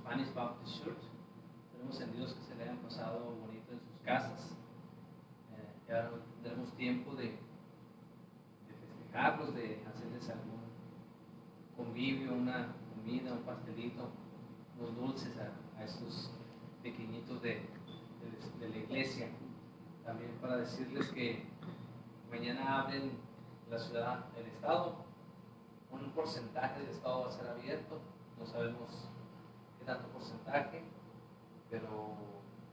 Spanish Baptist Church. Esperemos en Dios que se le hayan pasado bonito en sus casas. Ya tendremos tiempo de festejarlos, de hacerles algún convivio, una comida, un pastelito, unos dulces a estos pequeñitos de la iglesia. También para decirles que mañana abren la ciudad, el estado, un porcentaje del estado va a ser abierto, no sabemos qué tanto porcentaje, pero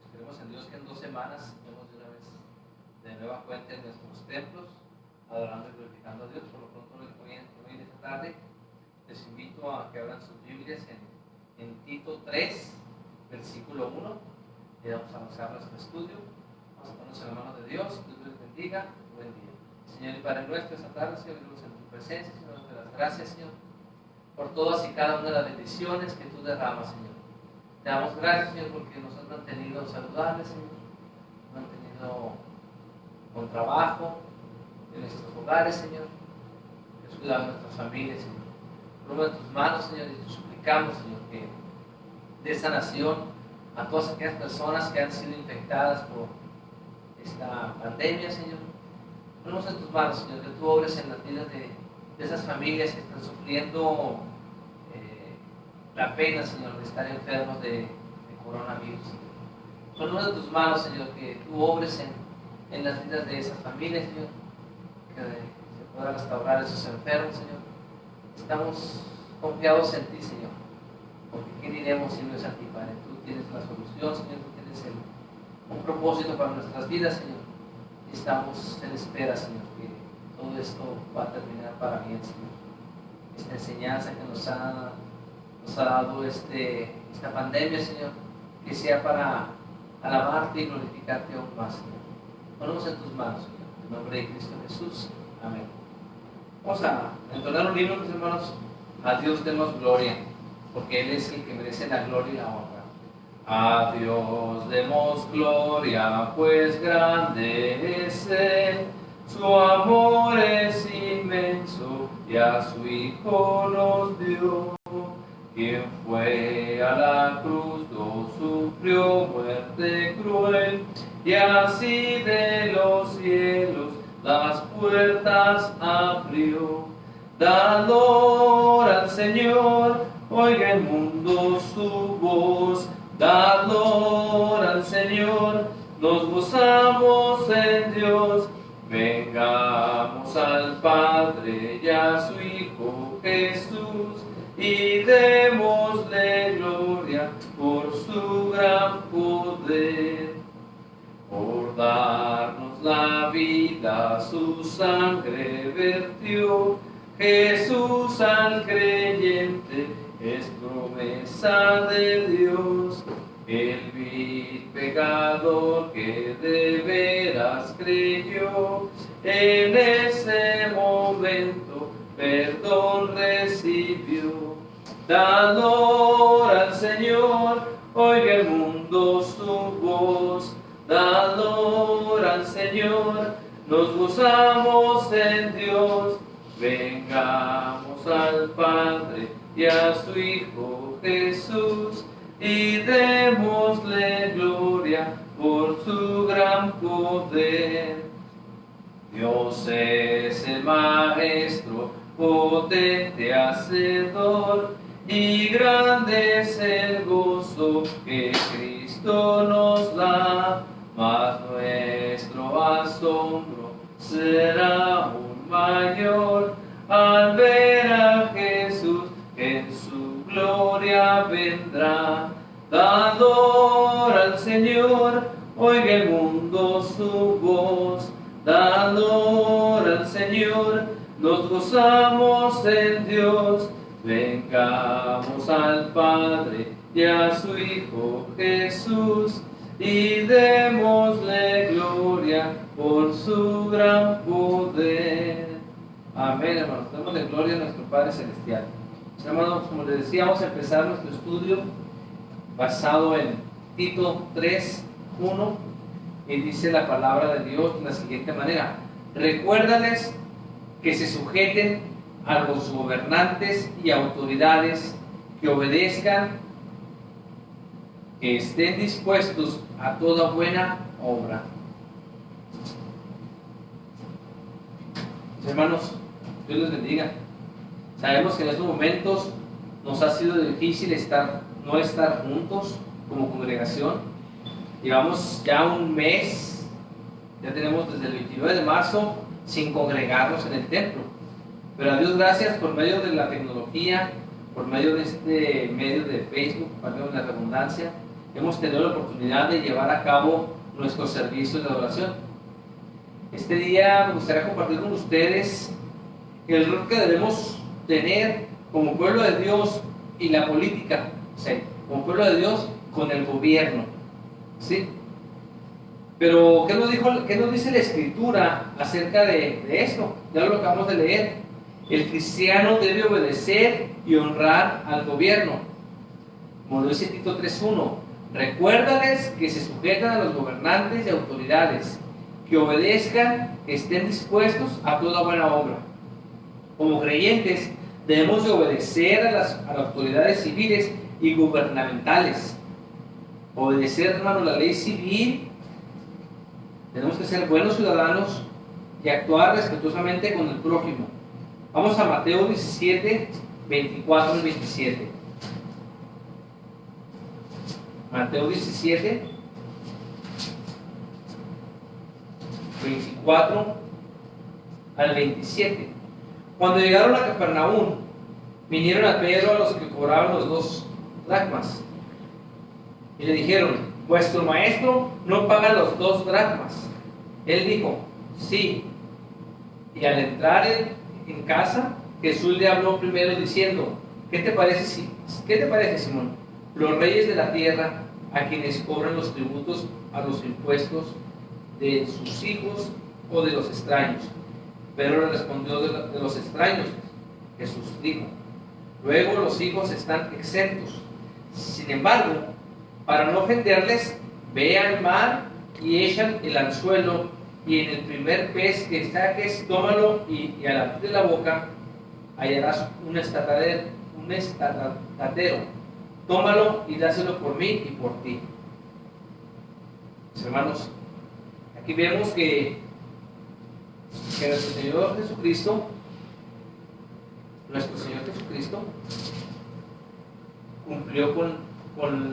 esperemos en Dios que en 2 semanas estemos de una vez de nueva cuenta en nuestros templos, adorando y glorificando a Dios. Por lo pronto, hoy en esta tarde les invito a que abran sus Biblias en Tito 3, versículo 1, y vamos a avanzar nuestro estudio. Vamos a ponernos en la mano de Dios. Dios les bendiga. Buen día. Señor y Padre nuestro, esta tarde, Señor, venimos en tu presencia, Señor, te das gracias, Señor, por todas y cada una de las bendiciones que tú derramas, Señor. Te damos gracias, Señor, porque nos has mantenido saludables, Señor, nos has mantenido con trabajo en nuestros hogares, Señor, que has cuidado de nuestras familias, Señor. Ponemos en tus manos, Señor, y te suplicamos, Señor, que de esa nación a todas aquellas personas que han sido infectadas por esta pandemia, Señor. Ponemos en tus manos, Señor, que tú obres en las vidas de esas familias que están sufriendo la pena, Señor, de estar enfermos de coronavirus. Ponemos en tus manos, Señor, que tú obres en las vidas de esas familias, Señor, que se pueda restaurar a esos enfermos, Señor. Estamos confiados en ti, Señor, porque ¿qué diremos si no es a ti, Padre? Tú tienes la solución, Señor, tú tienes un propósito para nuestras vidas, Señor. Estamos en espera, Señor, que todo esto va a terminar para bien, Señor. Esta enseñanza que nos ha dado esta pandemia, Señor, que sea para alabarte y glorificarte aún más, Señor. Ponemos en tus manos, Señor, en nombre de Cristo Jesús. Amén. Vamos a entonar un himno, mis hermanos. A Dios demos gloria, porque Él es el que merece la gloria y la honra. A Dios demos gloria, pues grande es Él, su amor es inmenso, y a su Hijo nos dio. Quien fue a la cruz, no sufrió muerte cruel, y así de los cielos las puertas abrió. Dador al Señor, oiga el mundo su voz. Dador al Señor, nos gozamos en Dios. Vengamos al Padre y a su Hijo Jesús, y démosle gloria por su gran poder. Por darnos la vida su sangre vertió. Jesús al creyente es promesa de Dios. El vil pecador que de veras creyó, en ese momento perdón recibió. Dador al Señor, oiga el mundo su voz. Dador al Señor, nos gozamos en Dios. Vengamos al Padre y a su Hijo Jesús, y démosle gloria por su gran poder. Dios es el Maestro, potente Hacedor, y grande es el gozo que Cristo nos da. Mas nuestro asombro será aún mayor al ver a Jesús que en su gloria vendrá. Dador al Señor, oiga el mundo su voz. Dador al Señor, nos gozamos en Dios. Vengamos al Padre y a su Hijo Jesús, y démosle gloria por su gran poder. Amén, hermanos. Démosle gloria a nuestro Padre Celestial. Hermanos, como les decía, vamos a empezar nuestro estudio basado en Tito 3:1, y dice la palabra de Dios de la siguiente manera: recuérdales que se sujeten a los gobernantes y autoridades, que obedezcan que estén dispuestos a toda buena obra. Hermanos, Dios les bendiga. Sabemos que en estos momentos nos ha sido difícil no estar juntos como congregación. Llevamos ya un mes, ya tenemos desde el 29 de marzo sin congregarnos en el templo. Pero a Dios gracias, por medio de la tecnología, por medio de este medio de Facebook, para la redundancia, hemos tenido la oportunidad de llevar a cabo nuestros servicios de adoración. Este día me gustaría compartir con ustedes el rol que debemos tener como pueblo de Dios y la política, ¿sí? Como pueblo de Dios con el gobierno, ¿sí? Pero ¿qué nos dice la Escritura acerca de esto? Ya lo acabamos de leer. El cristiano debe obedecer y honrar al gobierno. Como lo dice Tito 3:1, recuérdales que se sujetan a los gobernantes y autoridades, que obedezcan, que estén dispuestos a toda buena obra. Como creyentes debemos de obedecer a las autoridades civiles y gubernamentales. Obedecer, hermano, la ley civil. Tenemos que ser buenos ciudadanos y actuar respetuosamente con el prójimo. Vamos a Mateo 17, 24 y 27. Mateo 17, 24 al 27. Cuando llegaron a Capernaum, vinieron a Pedro a los que cobraban los 2 dracmas y le dijeron: vuestro maestro no paga los 2 dracmas. Él dijo: sí. Y al entrar en casa, Jesús le habló primero diciendo: ¿qué te parece, Simón? Los reyes de la tierra, a quienes cobran los tributos a los impuestos de sus hijos o de los extraños. Pedro le respondió: de los extraños. Jesús dijo: luego los hijos están exentos. Sin embargo, para no ofenderles, ve al mar y echan el anzuelo, y en el primer pez que saques, tómalo, y al abrir la boca hallarás un estatadero. Tómalo y dáselo por mí y por ti. Mis hermanos, aquí vemos que nuestro Señor Jesucristo cumplió con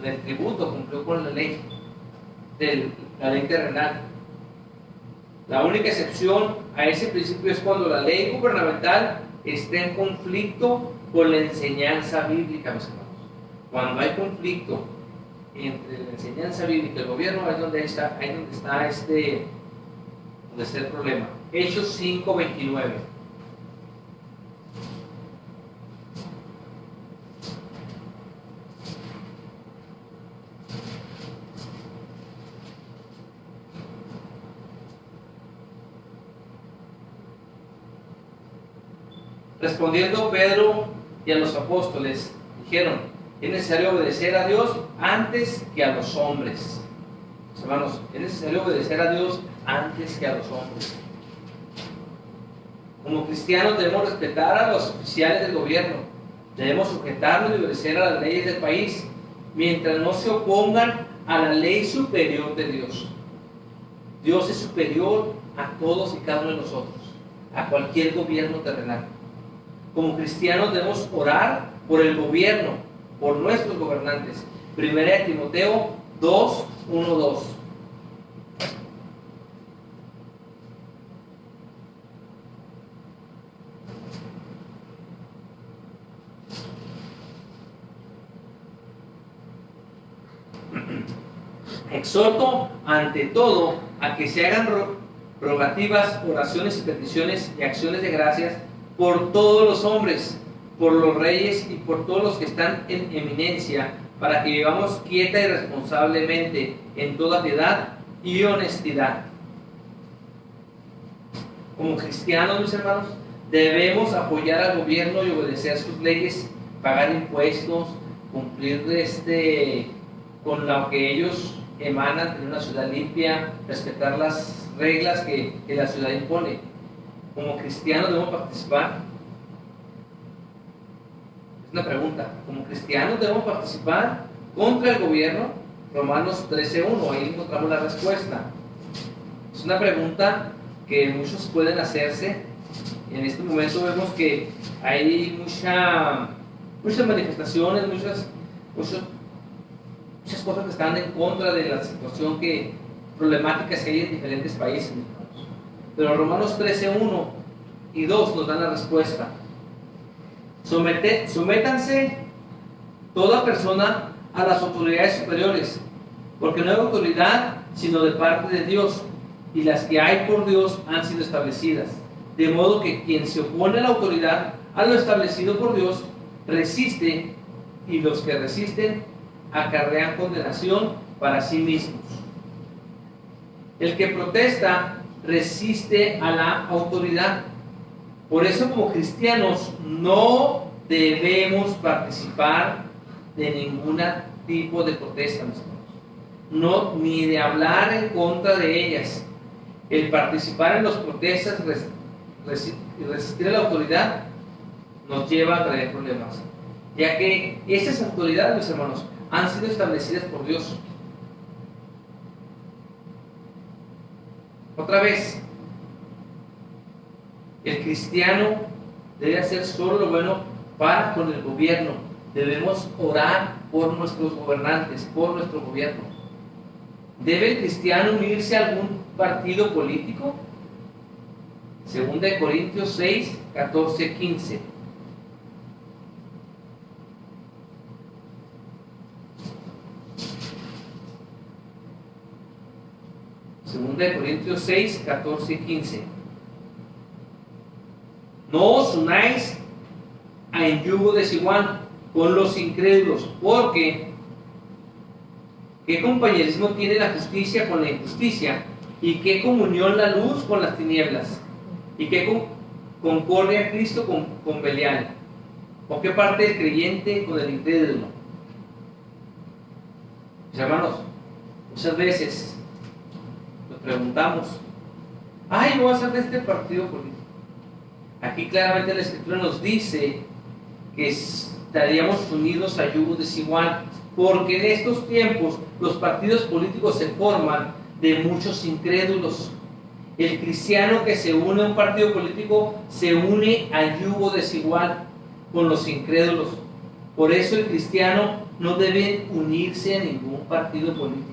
el tributo, cumplió con la ley terrenal. La única excepción a ese principio es cuando la ley gubernamental está en conflicto con la enseñanza bíblica, mis hermanos. Cuando hay conflicto entre la enseñanza bíblica y el gobierno, es donde está el problema. Hechos 5:29. Respondiendo Pedro y a los apóstoles, dijeron: es necesario obedecer a Dios antes que a los hombres. Hermanos, es necesario obedecer a Dios antes que a los hombres. Como cristianos debemos respetar a los oficiales del gobierno. Debemos sujetarnos y obedecer a las leyes del país, mientras no se opongan a la ley superior de Dios. Dios es superior a todos y cada uno de nosotros, a cualquier gobierno terrenal. Como cristianos debemos orar por el gobierno, por nuestros gobernantes. 1 Timoteo 2:1-2. Exhorto ante todo a que se hagan rogativas, oraciones y peticiones y acciones de gracias por todos los hombres, por los reyes y por todos los que están en eminencia, para que vivamos quieta y responsablemente en toda piedad y honestidad. Como cristianos, mis hermanos, debemos apoyar al gobierno y obedecer sus leyes, pagar impuestos, cumplir con lo que ellos emanan, tener una ciudad limpia, respetar las reglas que la ciudad impone. Como cristianos debemos participar. Es una pregunta. Como cristianos debemos participar contra el gobierno. Romanos 13:1, ahí encontramos la respuesta. Es una pregunta que muchos pueden hacerse. En este momento vemos que hay muchas manifestaciones, muchas cosas que están en contra de la situación problemática que hay en diferentes países. Pero Romanos 13:1 y 2 nos dan la respuesta. Sométanse toda persona a las autoridades superiores, porque no hay autoridad sino de parte de Dios, y las que hay por Dios han sido establecidas. De modo que quien se opone a la autoridad, a lo establecido por Dios, resiste, y los que resisten acarrean condenación para sí mismos. El que protesta resiste a la autoridad. Por eso, como cristianos, no debemos participar de ningún tipo de protesta, no, ni de hablar en contra de ellas. El participar en las protestas y resistir a la autoridad nos lleva a traer problemas, ya que esas autoridades, mis hermanos, han sido establecidas por Dios. Otra vez, el cristiano debe hacer solo lo bueno para con el gobierno. Debemos orar por nuestros gobernantes, por nuestro gobierno. ¿Debe el cristiano unirse a algún partido político? 2 Corintios 6, 14, 15. De Corintios 6, 14 y 15. No os unáis en yugo desigual con los incrédulos, porque ¿qué compañerismo tiene la justicia con la injusticia? ¿Y qué comunión la luz con las tinieblas? ¿Y qué concordia Cristo con Belial? ¿O qué parte del creyente con el incrédulo? Mis hermanos, muchas veces preguntamos, ¿no va a ser de este partido político? Aquí claramente la Escritura nos dice que estaríamos unidos a yugo desigual, porque en estos tiempos los partidos políticos se forman de muchos incrédulos. El cristiano que se une a un partido político se une a yugo desigual con los incrédulos. Por eso el cristiano no debe unirse a ningún partido político.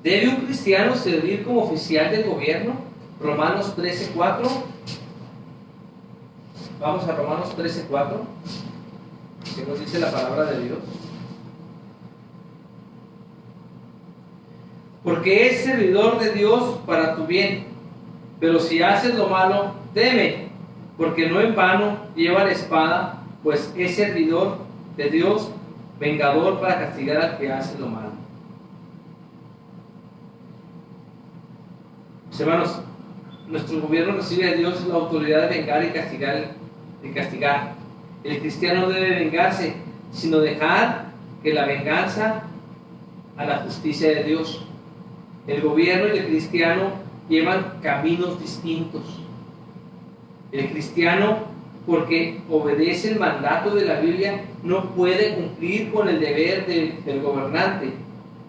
¿Debe un cristiano servir como oficial del gobierno? Romanos 13:4. Vamos a Romanos 13:4, que nos dice la palabra de Dios. Porque es servidor de Dios para tu bien, pero si haces lo malo, teme, porque no en vano lleva la espada, pues es servidor de Dios, vengador para castigar al que hace lo malo. Hermanos, nuestro gobierno recibe de Dios la autoridad de vengar y castigar. El cristiano no debe vengarse, sino dejar que la venganza a la justicia de Dios. El gobierno y el cristiano llevan caminos distintos. El cristiano, porque obedece el mandato de la Biblia, no puede cumplir con el deber del gobernante.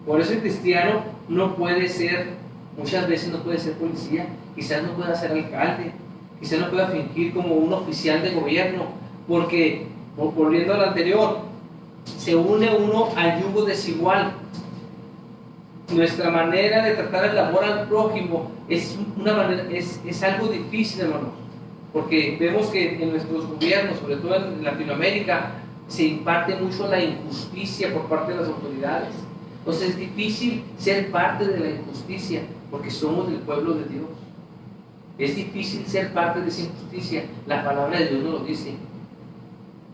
Por eso el cristiano no puede ser, muchas veces no puede ser policía, quizás no pueda ser alcalde, quizás no pueda fingir como un oficial de gobierno, porque, volviendo a lo anterior, se une uno al yugo desigual. Nuestra manera de tratar el amor al prójimo es algo difícil, hermanos, porque vemos que en nuestros gobiernos, sobre todo en Latinoamérica, se imparte mucho la injusticia por parte de las autoridades. Entonces es difícil ser parte de la injusticia, porque somos del pueblo de Dios. Es difícil ser parte de esa injusticia. La palabra de Dios nos lo dice.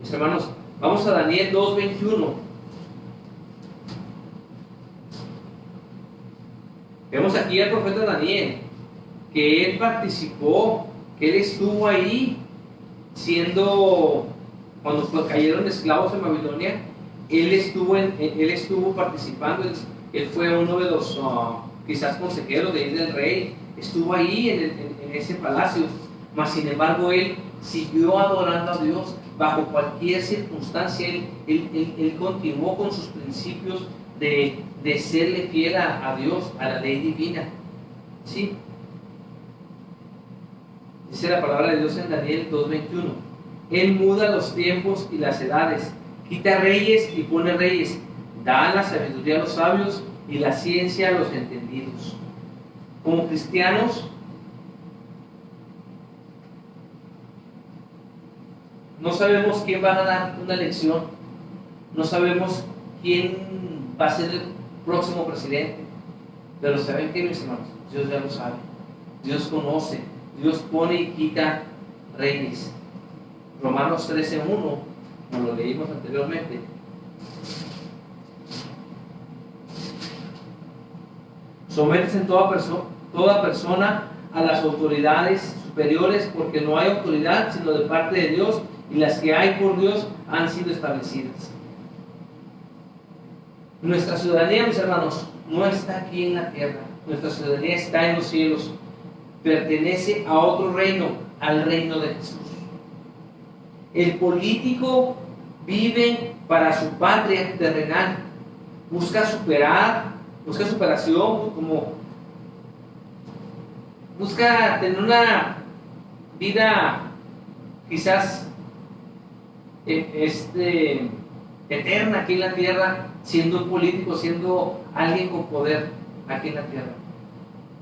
Mis hermanos, vamos a Daniel 2:21. Vemos aquí al profeta Daniel, que él participó, que él estuvo ahí, cuando cayeron esclavos en Babilonia, él estuvo participando, él fue uno de los quizás consejeros del rey, estuvo ahí en ese palacio, mas sin embargo él siguió adorando a Dios, bajo cualquier circunstancia, él continuó con sus principios de serle fiel a Dios, a la ley divina. ¿Sí? Dice la palabra de Dios en Daniel 2:21. Él muda los tiempos y las edades, quita reyes y pone reyes, da la sabiduría a los sabios y la ciencia a los entendidos. Como cristianos, no sabemos quién va a ganar una elección, no sabemos quién va a ser el próximo presidente, pero ¿saben qué, mis hermanos? Dios ya lo sabe, Dios conoce, Dios pone y quita reyes. Romanos 13:1, como lo leímos anteriormente. Sométese en toda persona a las autoridades superiores, porque no hay autoridad sino de parte de Dios, y las que hay por Dios han sido establecidas. Nuestra ciudadanía, mis hermanos, no está aquí en la tierra. Nuestra ciudadanía está en los cielos. Pertenece a otro reino, al reino de Jesús. El político vive para su patria terrenal. Busca superación, busca tener una vida quizás eterna aquí en la tierra, siendo un político, siendo alguien con poder aquí en la tierra.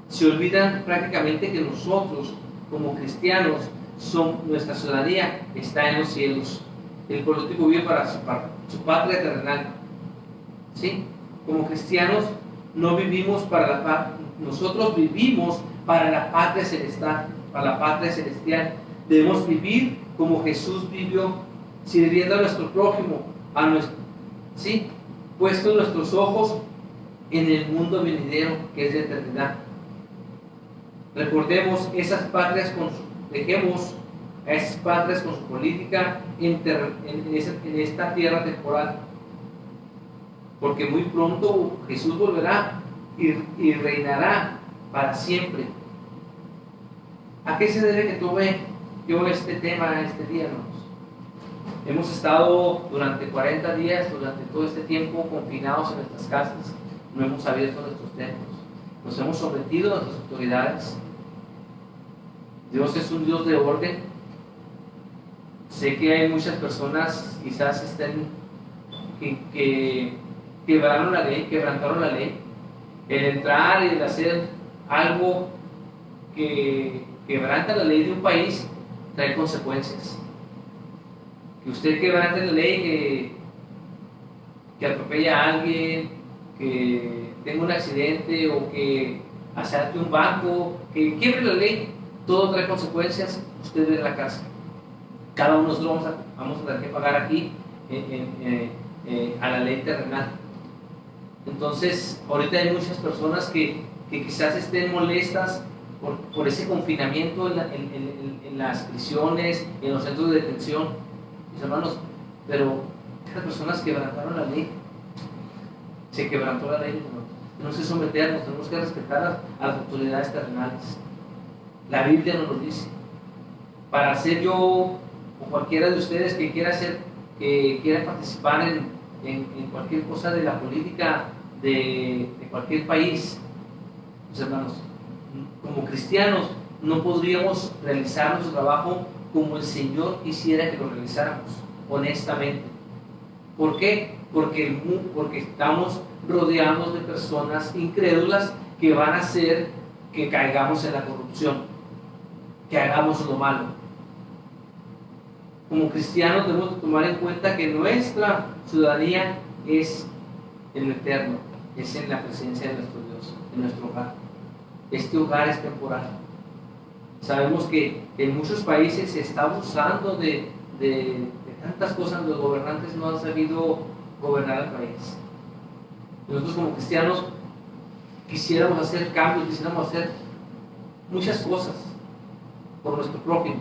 Se olvidan prácticamente que nosotros, como cristianos, nuestra ciudadanía está en los cielos. El político vive para su patria terrenal. ¿Sí? Como cristianos no vivimos para la patria, nosotros vivimos para la patria celestial, Debemos vivir como Jesús vivió, sirviendo a nuestro prójimo, ¿sí? Puestos nuestros ojos en el mundo venidero, que es de eternidad. Recordemos esas patrias dejemos a esas patrias con su política en esta tierra temporal, porque muy pronto Jesús volverá y reinará para siempre. ¿A qué se debe que tome yo este tema este día, hermanos? Hemos estado durante 40 días, durante todo este tiempo, confinados en nuestras casas. No hemos abierto nuestros templos. Nos hemos sometido a nuestras autoridades. Dios es un Dios de orden. Sé que hay muchas personas quizás que quebrantaron la ley. El entrar y el hacer algo que quebranta la ley de un país trae consecuencias. Que usted quebrante la ley, que atropella a alguien, que tenga un accidente o que asalte un banco, que quiebre la ley, todo trae consecuencias. Usted ve la cárcel. Cada uno de nosotros vamos a tener que pagar aquí a la ley terrenal. Entonces, ahorita hay muchas personas que quizás estén molestas por ese confinamiento en las prisiones, en los centros de detención, mis hermanos, pero estas personas quebrantaron la ley. Se quebrantó la ley, hermanos. Tenemos que someternos, tenemos que respetar a las autoridades terrenales. La Biblia nos lo dice. Para ser yo o cualquiera de ustedes que quiera participar en cualquier cosa de la política de cualquier país, mis hermanos, como cristianos no podríamos realizar nuestro trabajo como el Señor quisiera que lo realizáramos, honestamente. ¿Por qué? Porque estamos rodeados de personas incrédulas que van a hacer que caigamos en la corrupción, que hagamos lo malo. Como cristianos debemos tomar en cuenta que nuestra ciudadanía es en lo eterno, es en la presencia de nuestro Dios, en nuestro hogar. Este hogar es temporal. Sabemos que en muchos países se está abusando de tantas cosas. Los gobernantes no han sabido gobernar el país. Nosotros como cristianos quisiéramos hacer cambios, quisiéramos hacer muchas cosas por nuestro prójimo,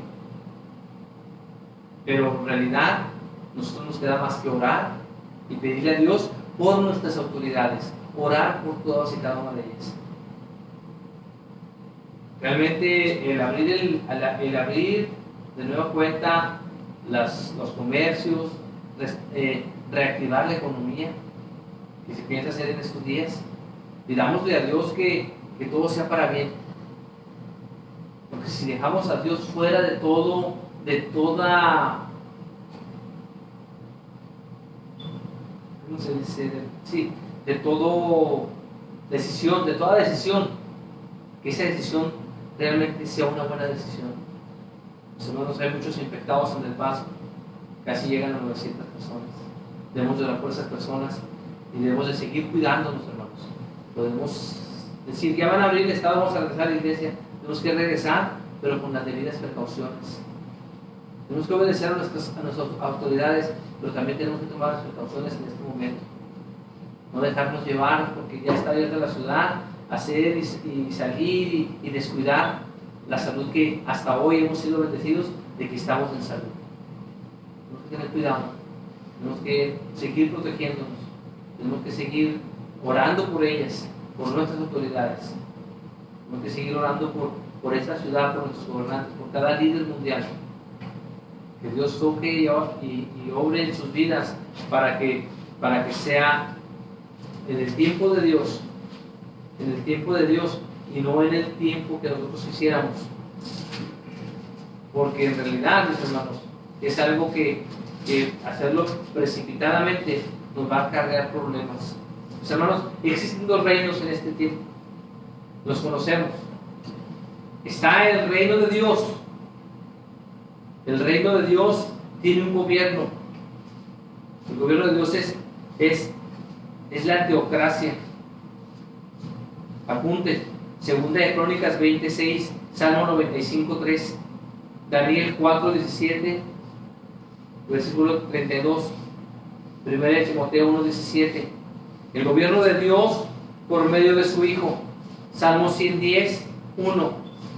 pero en realidad nosotros nos queda más que orar y pedirle a Dios por nuestras autoridades, orar por todas y cada una de ellas. Realmente el abrir de nueva cuenta los comercios, reactivar la economía que se piensa hacer en estos días. Pidámosle a Dios que todo sea para bien. Porque si dejamos a Dios fuera de todo, de toda, ¿cómo se dice? De toda decisión, que esa decisión realmente sea una buena decisión. Pues, hermanos, hay muchos infectados en El Paso, casi llegan a 900 personas. Debemos de orar por esas personas y debemos de seguir cuidándonos, hermanos. Podemos decir, ya van a abrir el Estado, vamos a regresar a la iglesia. Tenemos que regresar, pero con las debidas precauciones. Tenemos que obedecer a nuestras autoridades, pero también tenemos que tomar las precauciones en este momento. No dejarnos llevar porque ya está abierta la ciudad, hacer y salir y descuidar la salud que hasta hoy hemos sido bendecidos de que estamos en salud. Tenemos que tener cuidado, tenemos que seguir protegiéndonos, tenemos que seguir orando por ellas, por nuestras autoridades. Tenemos que seguir orando por esta ciudad, por nuestros gobernantes, por cada líder mundial. Que Dios toque y obre en sus vidas para que sea en el tiempo de Dios, y no en el tiempo que nosotros quisiéramos. Porque en realidad, mis hermanos, es algo que hacerlo precipitadamente nos va a acarrear problemas. Mis hermanos, existen dos reinos en este tiempo. Los conocemos. Está el reino de Dios. El reino de Dios tiene un gobierno. El gobierno de Dios es la teocracia. Apunte, Segunda de Crónicas 26, Salmo 95, 3, Daniel 4, 17, versículo 32, Primera de Timoteo 1, 17. El gobierno de Dios por medio de su Hijo. Salmo 110, 1,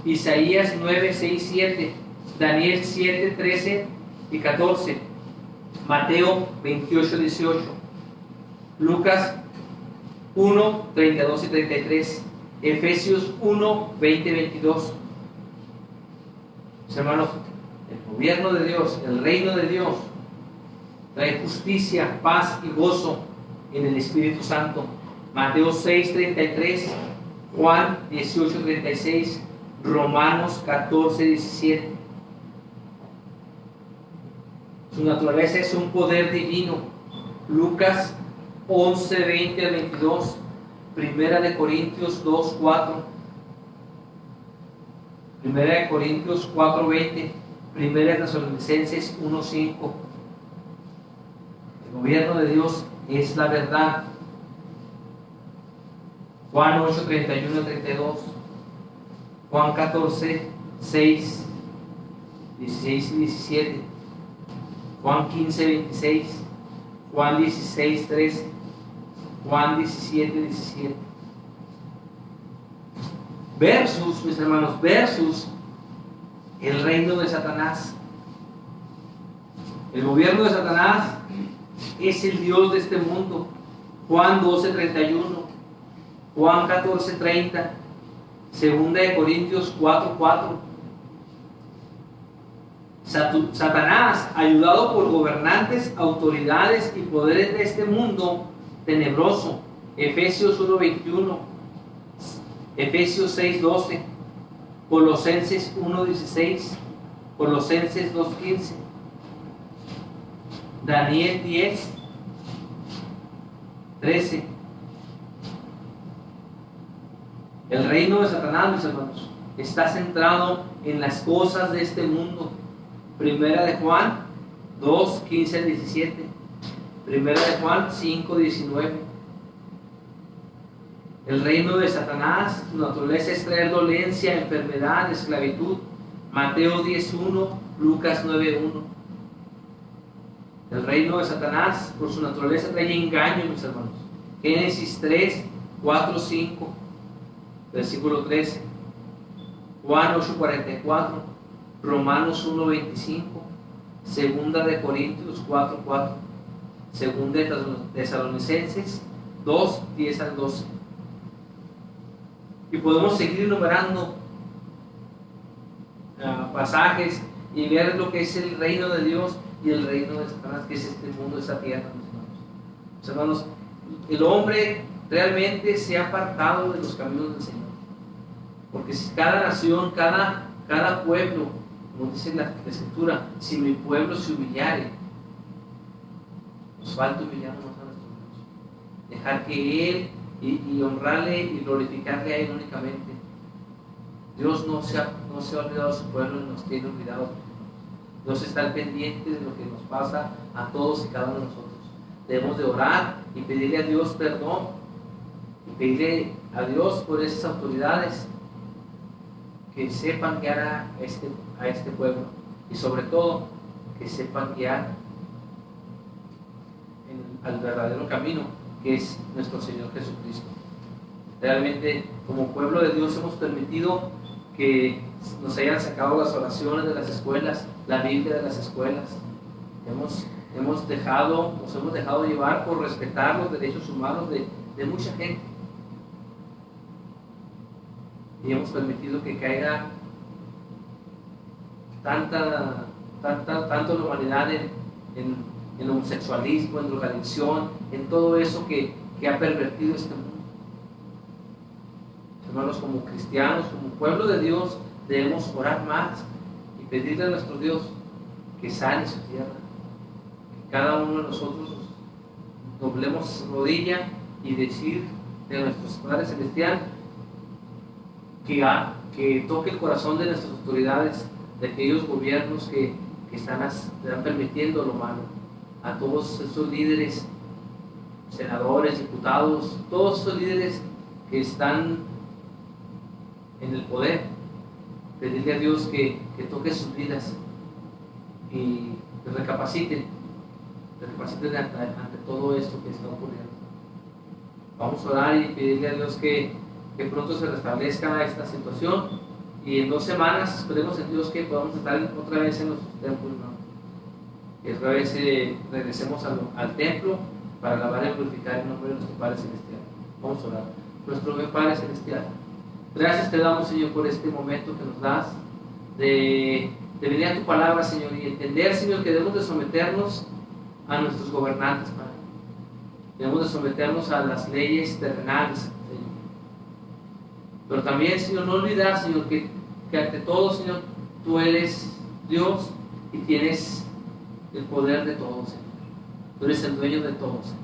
Isaías 9, 6, 7, Daniel 7, 13 y 14, Mateo 28, 18, Lucas 1, 32 y 33, Efesios 1, 20, 22. Mis hermanos, el gobierno de Dios, el reino de Dios, trae justicia, paz y gozo en el Espíritu Santo. Mateo 6, 33, Juan 18, 36, Romanos 14, 17. Su naturaleza es un poder divino. Lucas 11, 20 al 22, Primera de Corintios 2, 4, Primera de Corintios 4, 20, Primera de Tesalonicenses 1, 5. El gobierno de Dios es la verdad. Juan 8, 31 al 32, Juan 14, 6, 16 y 17, Juan 15, 26, Juan 16, 13, Juan 17, 17. Versus, mis hermanos, versus el reino de Satanás. El gobierno de Satanás es el Dios de este mundo. Juan 12, 31, Juan 14, 30, Segunda de Corintios 4, 4. Satanás, ayudado por gobernantes, autoridades y poderes de este mundo tenebroso. Efesios 1, 21, Efesios 6, 12, Colosenses 1, 16, Colosenses 2, 15, Daniel 10, 13. El reino de Satanás, mis hermanos, está centrado en las cosas de este mundo. Primera de Juan 2, 15 al 17. Primera de Juan 5, 19. El reino de Satanás, su naturaleza es traer dolencia, enfermedad, esclavitud. Mateo 10, 1, Lucas 9, 1. El reino de Satanás, por su naturaleza, trae engaño, mis hermanos. Génesis 3, 4, 5, versículo 13. Juan 8, 44. Romanos 1, 25. Segunda de Corintios 4, 4. Segunda de Tesalonicenses 2, 10 al 12. Y podemos seguir enumerando pasajes y ver lo que es el reino de Dios y el reino de Satanás, que es este mundo, esta tierra, mis hermanos. El hombre realmente se ha apartado de los caminos del Señor, porque si cada nación, cada pueblo, como dice la Escritura, si mi pueblo se humillare, nos falta humillarnos a nuestro Dios, dejar que Él y honrarle y glorificarle a Él únicamente. Dios no se ha olvidado de su pueblo y nos tiene olvidados. Dios está al pendiente de lo que nos pasa a todos y cada uno de nosotros. Debemos de orar y pedirle a Dios perdón y pedirle a Dios por esas autoridades que sepan guiar a este pueblo y sobre todo que sepan guiar al verdadero camino, que es nuestro Señor Jesucristo. Realmente, como pueblo de Dios, hemos permitido que nos hayan sacado las oraciones de las escuelas, la Biblia de las escuelas. Nos hemos dejado llevar por respetar los derechos humanos de mucha gente. Y hemos permitido que caiga tanta la humanidad en el homosexualismo, en drogadicción, en todo eso que ha pervertido este mundo. Hermanos, como cristianos, como pueblo de Dios, debemos orar más y pedirle a nuestro Dios que sane su tierra. Que cada uno de nosotros doblemos rodilla y decir de nuestros Padre Celestial que toque el corazón de nuestras autoridades, de aquellos gobiernos que están permitiendo lo malo, a todos esos líderes, senadores, diputados, todos esos líderes que están en el poder, pedirle a Dios que toque sus vidas y recapaciten ante todo esto que está ocurriendo. Vamos a orar y pedirle a Dios que pronto se restablezca esta situación y en 2 semanas esperemos en Dios que podamos estar otra vez en nuestros templos, ¿no? Y otra vez regresemos al templo para alabar y glorificar el nombre de nuestro Padre Celestial. Vamos a orar. Nuestro Padre Celestial, gracias te damos, Señor, por este momento que nos das de venir a tu palabra, Señor, y entender, Señor, que debemos de someternos a nuestros gobernantes, Padre. Debemos de someternos a las leyes terrenales, Señor. Pero también, Señor, no olvidar, Señor, que ante todo, Señor, tú eres Dios y tienes el poder de todo, Señor. Tú eres el dueño de todo, Señor.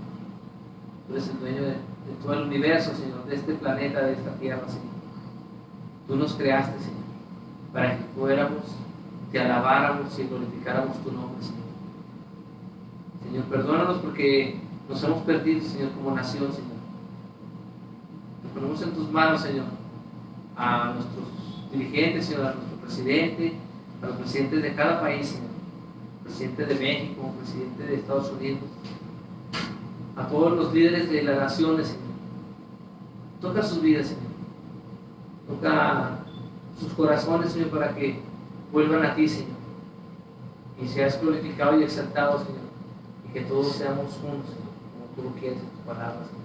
Tú eres el dueño de todo el universo, Señor, de este planeta, de esta tierra, Señor. Tú nos creaste, Señor, para que fuéramos, te alabáramos y glorificáramos tu nombre, Señor. Señor, perdónanos porque nos hemos perdido, Señor, como nación, Señor. Te ponemos en tus manos, Señor, a nuestros dirigentes, Señor, a nuestro presidente, a los presidentes de cada país, Señor. Presidente de México, presidente de Estados Unidos, a todos los líderes de las naciones, Señor. Toca sus vidas, Señor. Toca sus corazones, Señor, para que vuelvan a ti, Señor. Y seas glorificado y exaltado, Señor. Y que todos seamos unos, Señor, como tú lo quieres en tus palabras, Señor.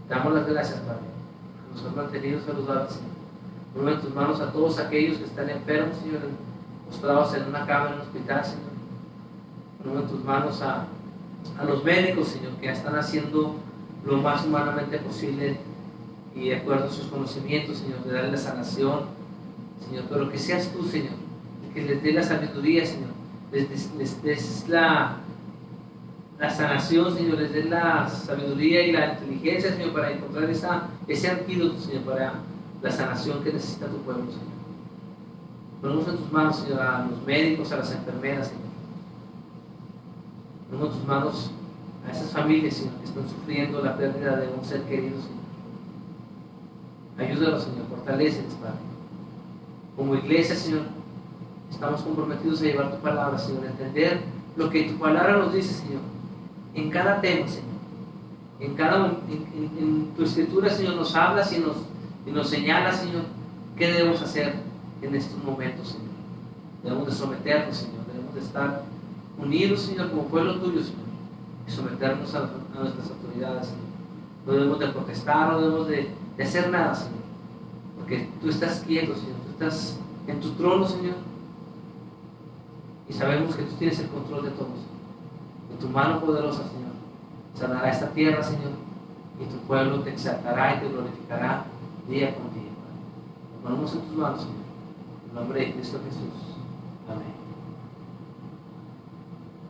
Te damos las gracias, Padre. Nos has mantenido saludables, Señor. Ponme en tus manos a todos aquellos que están enfermos, Señor, postrados en una cama en un hospital, Señor. Ponme en tus manos a los médicos, Señor, que están haciendo lo más humanamente posible y de acuerdo a sus conocimientos, Señor, de darle la sanación, Señor, pero que seas tú, Señor, que les dé la sabiduría, Señor, les des la sanación, Señor, les des la sabiduría y la inteligencia, Señor, para encontrar ese antídoto, Señor, para la sanación que necesita tu pueblo, Señor. Ponemos en tus manos, Señor, a los médicos, a las enfermeras, Señor. Ponemos en tus manos a esas familias, Señor, que están sufriendo la pérdida de un ser querido, Señor. Ayúdalos, Señor, fortalécelos, Padre. Como iglesia, Señor, estamos comprometidos a llevar tu palabra, Señor, a entender lo que tu palabra nos dice, Señor, en cada tema, Señor. En tu escritura, Señor, nos hablas y nos señalas, Señor, qué debemos hacer en estos momentos, Señor. Debemos de someternos, Señor, debemos de estar unidos, Señor, como pueblo tuyo, Señor, y someternos a nuestras autoridades, Señor. No debemos de protestar, no debemos de hacer nada, Señor, porque tú estás quieto, Señor, tú estás en tu trono, Señor, Y sabemos que tú tienes el control de todo. De tu mano poderosa, Señor, sanará esta tierra, Señor, y tu pueblo te exaltará y te glorificará día con día. Nos ponemos en tus manos, Señor. En nombre de Cristo Jesús. Amén.